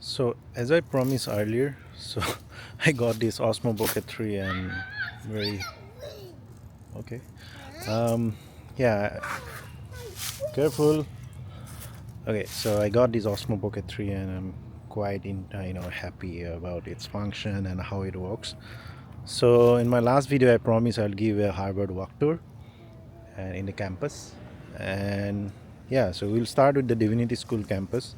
So as I promised earlier, so I got this Osmo Pocket 3 and very okay. Um, yeah, careful. Okay, so I got this Osmo Pocket 3 and I'm quite happy about its function and how it works. So in my last video, I promised I'll give a Harvard walk tour and in the campus, and yeah, so we'll start with the Divinity School campus,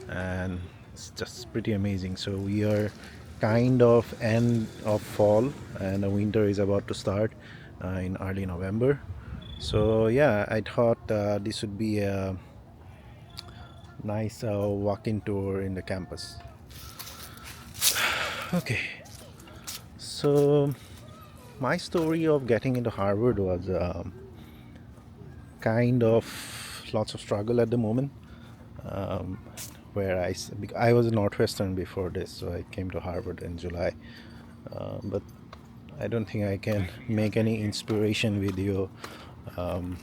and it's just pretty amazing. So we are kind of end of fall and the winter is about to start in early November. So yeah, I thought this would be a nice walk-in tour in the campus. Okay, so my story of getting into Harvard was kind of lots of struggle at the moment. um, where I was a Northwestern before this, so I came to Harvard in July. But I don't think I can make any inspiration video. Um,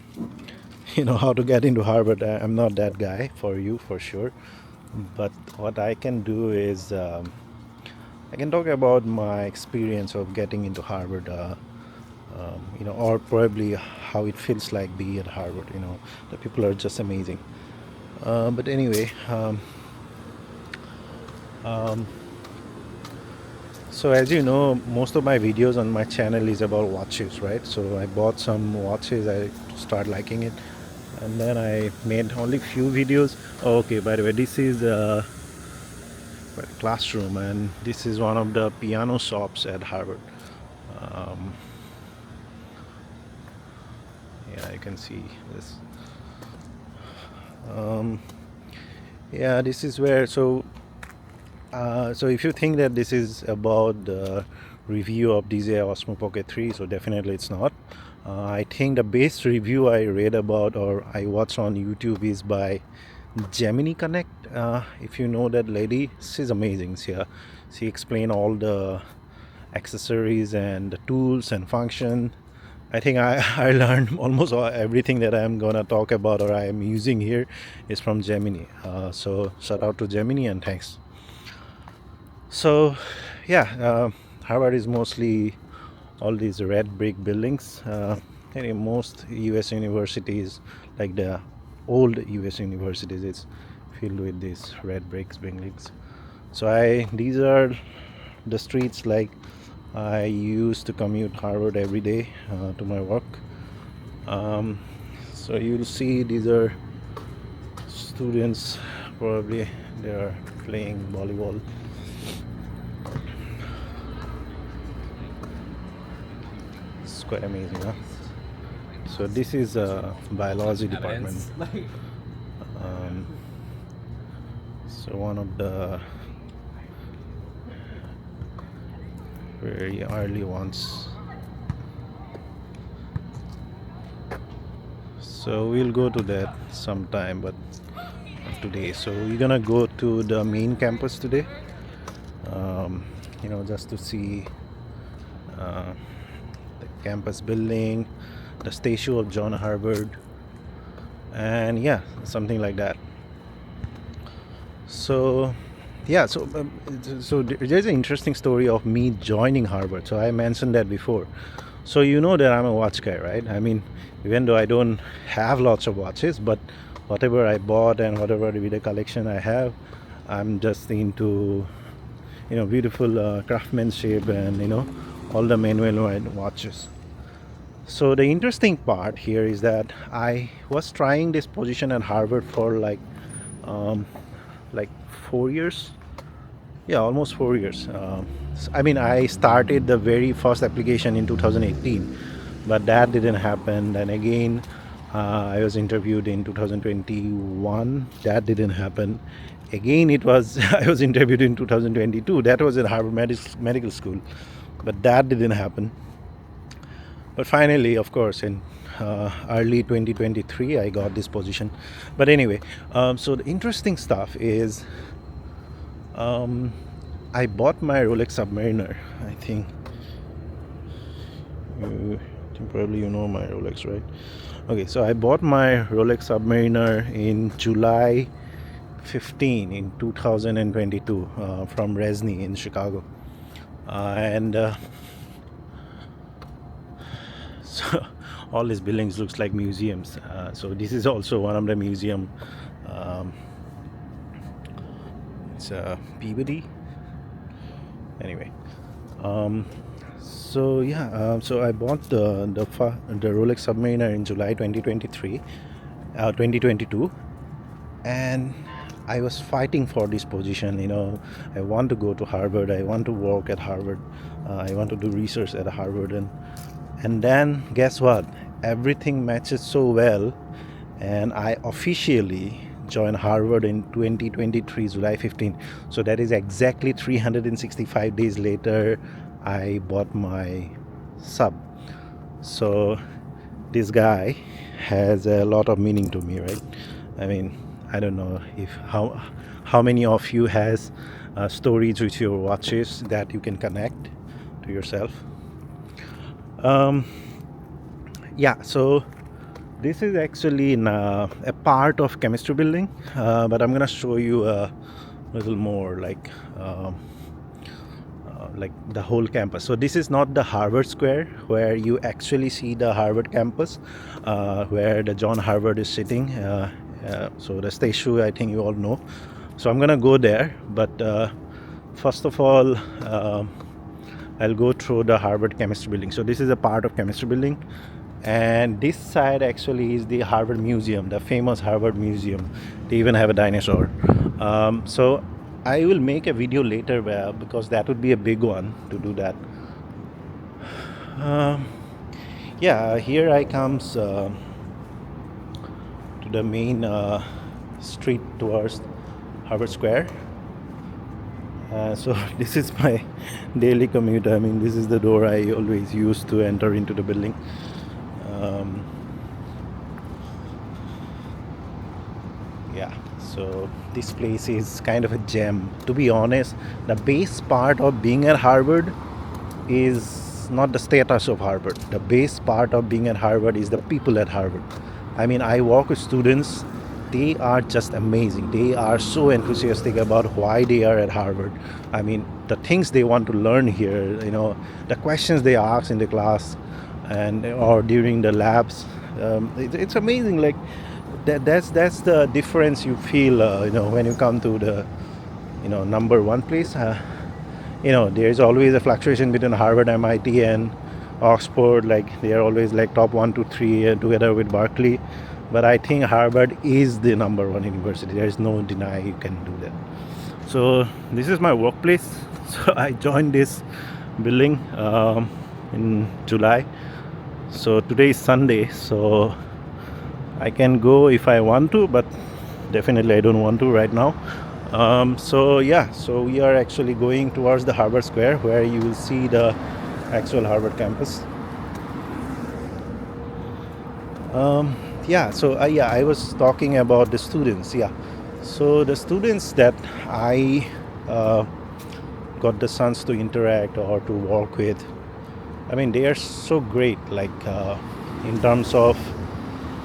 how to get into Harvard. I'm not that guy for you for sure. But what I can do is I can talk about my experience of getting into Harvard. Or probably how it feels like being at Harvard. The people are just amazing. But anyway, so as you know, most of my videos on my channel is about watches, right? So I bought some watches, I start liking it, and then I made only few videos. Oh, okay, by the way, this is a classroom, and this is one of the piano shops at Harvard. Um, yeah, you can see this. Yeah, this is where. So if you think that this is about the review of DJI OSMO Pocket 3, so definitely it's not. I think the best review I read about or I watched on YouTube is by Gemini Connect. If you know that lady, she's amazing. She explained all the accessories and the tools and function. I think I learned almost everything that I'm gonna talk about or I am using here is from Gemini. So shout out to Gemini and thanks. So, yeah, Harvard is mostly all these red brick buildings. In most U.S. universities, like the old U.S. universities, it's filled with these red bricks buildings. So these are the streets like I used to commute Harvard every day to my work. So you'll see these are students, probably they are playing volleyball. It's quite amazing, huh? So this is a biology department. Um, so one of the very early ones. So we'll go to that sometime, but not today. So we're gonna go to the main campus today. Just to see the campus building, the statue of John Harvard, and yeah, something like that. So yeah, so there's an interesting story of me joining Harvard. So I mentioned that before. So you know that I'm a watch guy, right? I mean, even though I don't have lots of watches, but whatever I bought and whatever video collection I have, I'm just into beautiful craftsmanship and all the manual watches. So the interesting part here is that I was trying this position at Harvard for um, like 4 years. Yeah, almost 4 years. I mean, I started the very first application in 2018, but that didn't happen. Then again, I was interviewed in 2021. That didn't happen. Again, it was I was interviewed in 2022. That was at Harvard Medical School, but that didn't happen. But finally, of course, in early 2023, I got this position. But anyway, so the interesting stuff is I bought my Rolex Submariner. I think probably you know my Rolex, right? Okay, so I bought my Rolex Submariner in July 15 in 2022 from Resni in Chicago. And so all these buildings looks like museums. So this is also one of the museum. Um, it's Peabody. Anyway, so yeah, so I bought the Rolex Submariner in July 2023, 2022, and I was fighting for this position. I want to go to Harvard. I want to work at Harvard. I want to do research at Harvard, and then guess what? Everything matches so well, and I officially joined Harvard in 2023 July 15. So that is exactly 365 days later I bought my sub. So this guy has a lot of meaning to me, right? I mean, I don't know if how many of you has stories with your watches that you can connect to yourself. Yeah, so this is actually a part of chemistry building, but I'm gonna show you a little more like the whole campus. So this is not the Harvard Square where you actually see the Harvard campus, where the John Harvard is sitting. So the statue, I think you all know. So I'm gonna go there, but first of all, I'll go through the Harvard chemistry building. So this is a part of chemistry building, and this side actually is the Harvard Museum, the famous Harvard Museum. They even have a dinosaur. So I will make a video later because that would be a big one to do that. Yeah, here I comes to the main street towards Harvard Square. So this is my daily commute. I mean, this is the door I always use to enter into the building. Yeah, so this place is kind of a gem. To be honest, the base part of being at Harvard is not the status of Harvard. The base part of being at Harvard is the people at Harvard. I mean, I work with students. They are just amazing. They are so enthusiastic about why they are at Harvard. I mean, the things they want to learn here, the questions they ask in the class and or during the labs. It's amazing. Like that's the difference you feel, when you come to the, number one place. There's always a fluctuation between Harvard, MIT, and Oxford. Like they are always like top 1 to 3 together with Berkeley. But I think Harvard is the number one university. There is no deny you can do that. So this is my workplace. So I joined this building in July. So today is Sunday, so I can go if I want to, but definitely I don't want to right now. So yeah, so we are actually going towards the Harvard Square where you will see the actual Harvard campus. I was talking about the students. Yeah, so the students that I got the chance to interact or to work with, I mean, they are so great. Like in terms of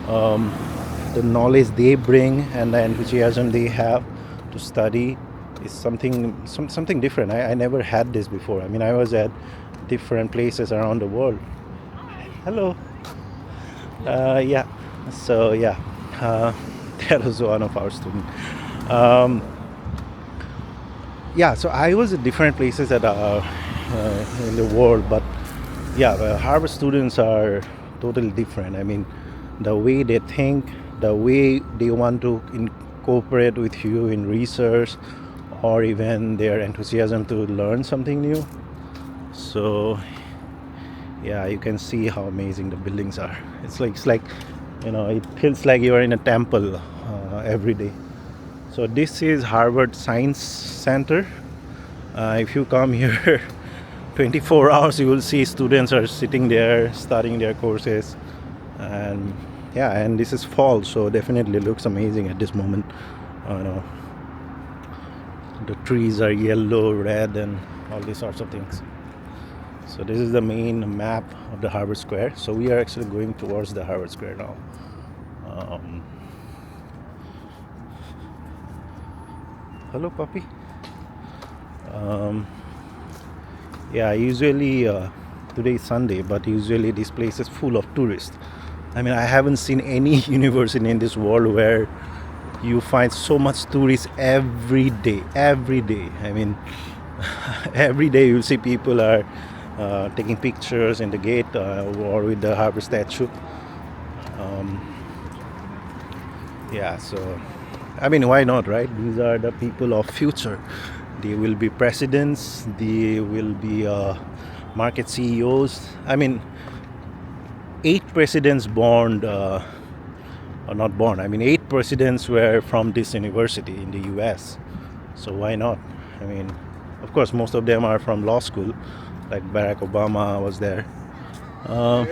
the knowledge they bring and the enthusiasm they have to study is something different. I never had this before. I mean, I was at different places around the world. Hello. Yeah. So yeah, that was one of our students. Yeah, so I was at different places in the world, but yeah, Harvard students are totally different. I mean, the way they think, the way they want to incorporate with you in research, or even their enthusiasm to learn something new. So yeah, you can see how amazing the buildings are. It's like it feels like you are in a temple every day. So this is Harvard Science Center. If you come here 24 hours, you will see students are sitting there studying their courses. And yeah, and this is fall, so definitely looks amazing at this moment. The trees are yellow, red, and all these sorts of things. So this is the main map of the Harvard Square. So we are actually going towards the Harvard Square now. Hello, puppy. Um, yeah, usually today is Sunday, but usually this place is full of tourists. I mean, I haven't seen any university in this world where you find so much tourists every day. Every day. I mean, every day you'll see people are taking pictures in the gate or with the harbor statue. Um, yeah, so I mean, why not, right? These are the people of future. They will be presidents. They will be market CEOs. I mean, 8 presidents born, or not born. I mean, 8 presidents were from this university in the U.S. So why not? I mean, of course, most of them are from law school, like Barack Obama was there. Uh,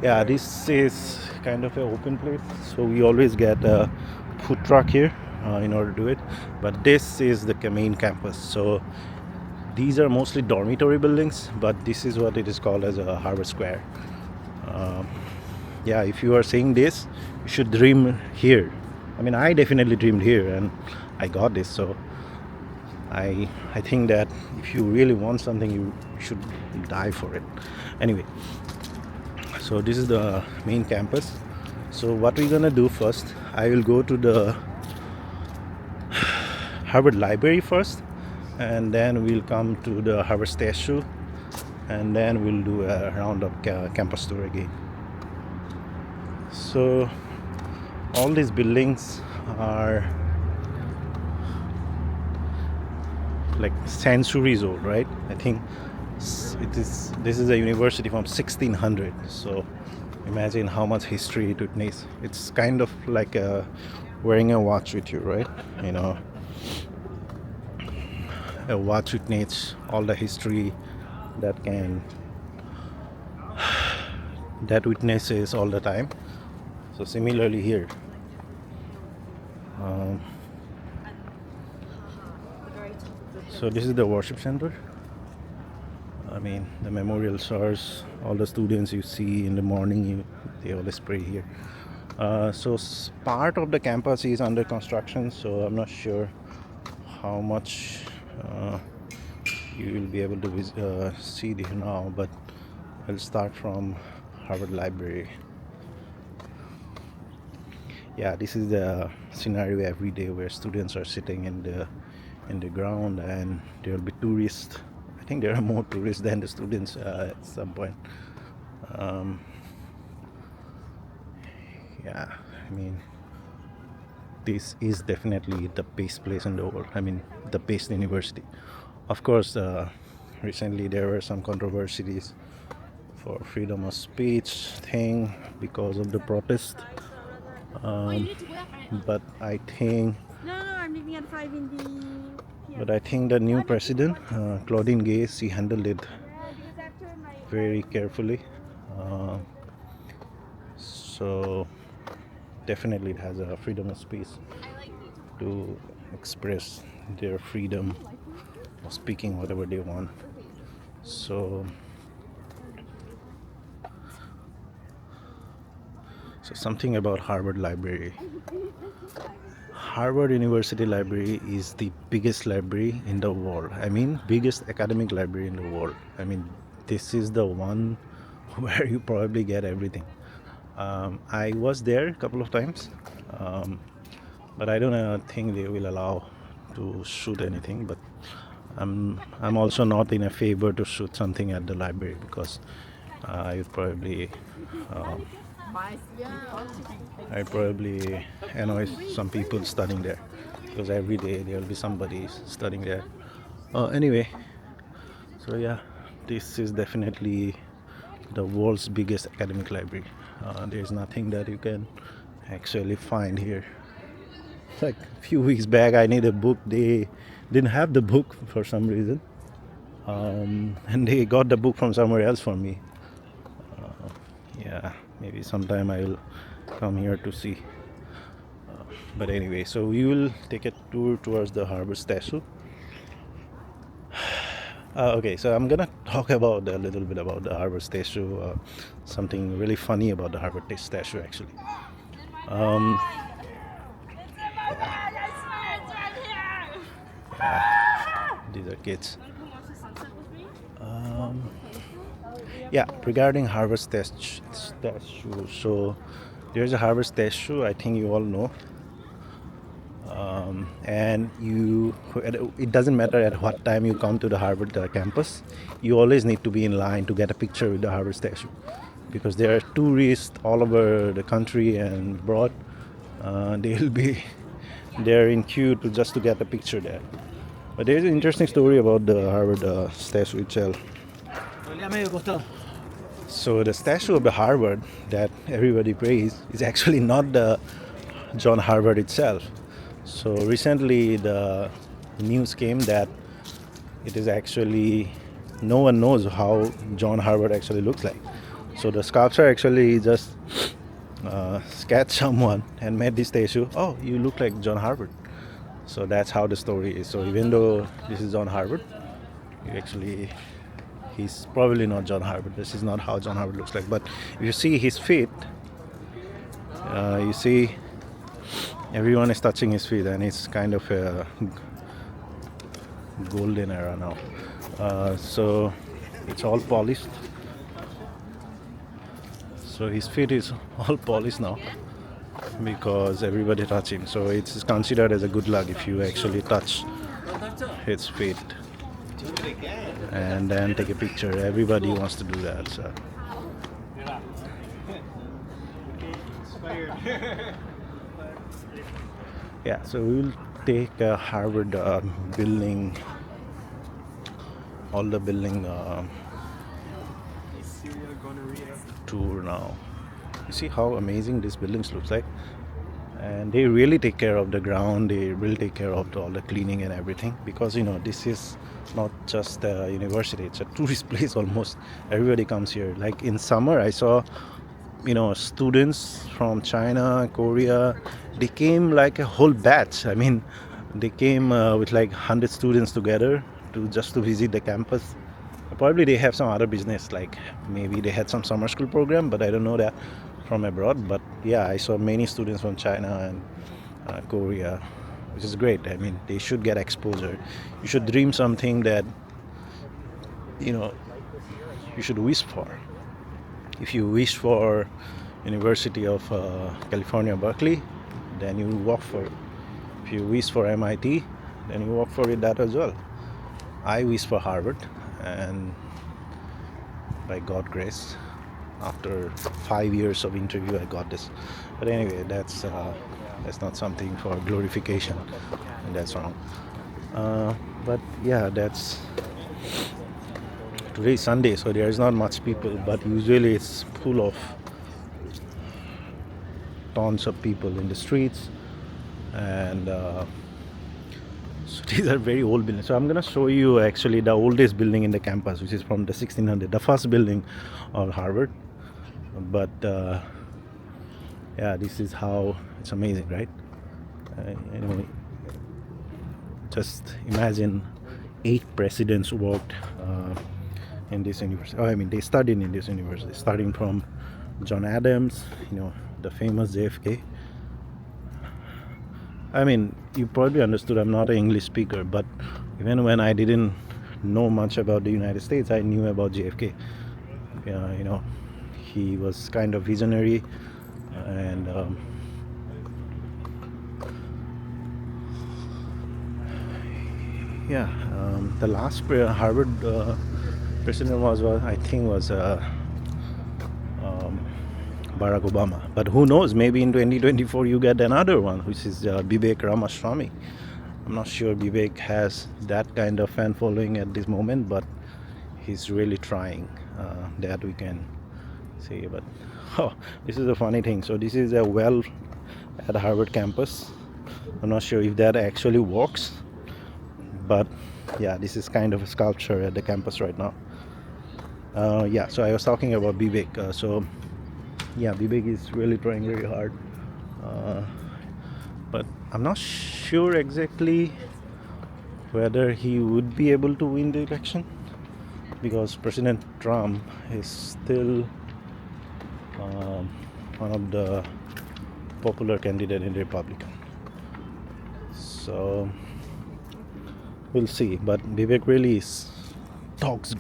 yeah, this is kind of an open place, so we always get a food truck here in order to do it. But this is the main campus, so these are mostly dormitory buildings, but this is what it is called as a Harvard Square. Um, yeah, if you are seeing this, you should dream here. I mean, I definitely dreamed here, and I got this. So I think that if you really want something, you should die for it. Anyway, so this is the main campus. So what we're gonna do first, I will go to the Harvard Library first, and then we'll come to the Harvard statue, and then we'll do a roundup campus tour again. So all these buildings are like centuries old, right? I think it is. This is a university from 1600. So imagine how much history it witness. It's kind of like wearing a watch with you, right? You know, a watch witness all the history that can that witnesses all the time. So similarly here. Um, so this is the worship center. I mean, the memorial stars, all the students you see in the morning, they always pray here. So part of the campus is under construction, so I'm not sure how much you will be able to see here now, but I'll start from Harvard Library. Yeah, this is the scenario every day where students are sitting in the ground, and there will be tourists. I think there are more tourists than the students at some point. Um, yeah, I mean, this is definitely the best place in the world. I mean, the best university. Of course, recently there were some controversies for freedom of speech thing because of the protest. But I think No, I'm leaving at 5 in the. But I think the new president, Claudine Gay, she handled it very carefully. Uh, so definitely it has a freedom of speech to express their freedom of speaking whatever they want. So something about Harvard Library. Harvard University Library is the biggest library in the world. I mean, biggest academic library in the world. I mean, this is the one where you probably get everything. I was there a couple of times, but I don't think they will allow to shoot anything. But I'm also not in a favor to shoot something at the library because I probably I probably annoy some people studying there because every day there will be somebody studying there. Anyway, so yeah, this is definitely the world's biggest academic library. There's nothing that you can actually find here. Like a few weeks back, I need a book. They didn't have the book for some reason, and they got the book from somewhere else for me. Yeah, maybe sometime I will come here to see. But anyway, so we will take a tour towards the Harvard statue. Okay, so I'm gonna talk about a little bit about the Harvard statue. Something really funny about the Harvard statue, actually. Um, These are kids. Um, yeah, regarding Harvard statue. So there's a Harvard statue. I think you all know. And it doesn't matter at what time you come to the Harvard campus, you always need to be in line to get a picture with the Harvard statue, because there are tourists all over the country and abroad. They'll be there in queue to get a picture there. But there's an interesting story about the Harvard statue itself. So the statue of the Harvard that everybody praised is actually not the John Harvard itself. So recently the news came that it is actually, no one knows how John Harvard actually looks like. So the sculptor actually just sketched someone and made this statue. Oh, you look like John Harvard. So that's how the story is. So even though this is John Harvard, he's probably not John Harvard. This is not how John Harvard looks like. But if you see his feet, you see everyone is touching his feet, and it's kind of a golden era now. So it's all polished. So his feet is all polished now because everybody touch him. So it's considered as a good luck if you actually touch his feet and then take a picture. Everybody wants to do that. So. Yeah, so we will take a Harvard building, all the building tour now. You see how amazing these buildings looks like, and they really take care of the ground. They really take care of all the cleaning and everything, because this is not just a university, it's a tourist place almost. Everybody comes here. Like in summer I saw students from China, Korea. They came like a whole batch. I mean, they came with like 100 students together to visit the campus. Probably they have some other business, like maybe they had some summer school program, but I don't know that from abroad. But yeah, I saw many students from China and Korea, which is great. I mean, they should get exposure. You should dream something that you should wish for. If you wish for University of California, Berkeley, then you work for it. If you wish for MIT, then you work for it that as well. I wish for Harvard, and by God grace, after 5 years of interview, I got this. But anyway, that's not something for glorification, and that's wrong. But yeah, today is Sunday, so there is not much people, but usually it's full of tons of people in the streets. And so these are very old buildings. So I'm gonna show you actually the oldest building in the campus, which is from the 1600, the first building of Harvard. But yeah, this is how it's amazing, right? Just imagine 8 presidents worked in this university. They studied in this university, starting from John Adams, the famous JFK. You probably understood I'm not an English speaker, but even when I didn't know much about the United States, I knew about JFK. He was kind of visionary, and the last Harvard president was Barack Obama. But who knows, maybe in 2024 you get another one, which is Vivek Ramaswamy. I'm not sure Vivek has that kind of fan following at this moment, but he's really trying, that we can say. But this is a funny thing. So this is a well at Harvard campus. I'm not sure if that actually works, but yeah, this is kind of a sculpture at the campus right now. So I was talking about Vivek. Vivek is really trying very hard, but I'm not sure exactly whether he would be able to win the election, because President Trump is still one of the popular candidate in Republican. So We'll see. But Vivek really talks good.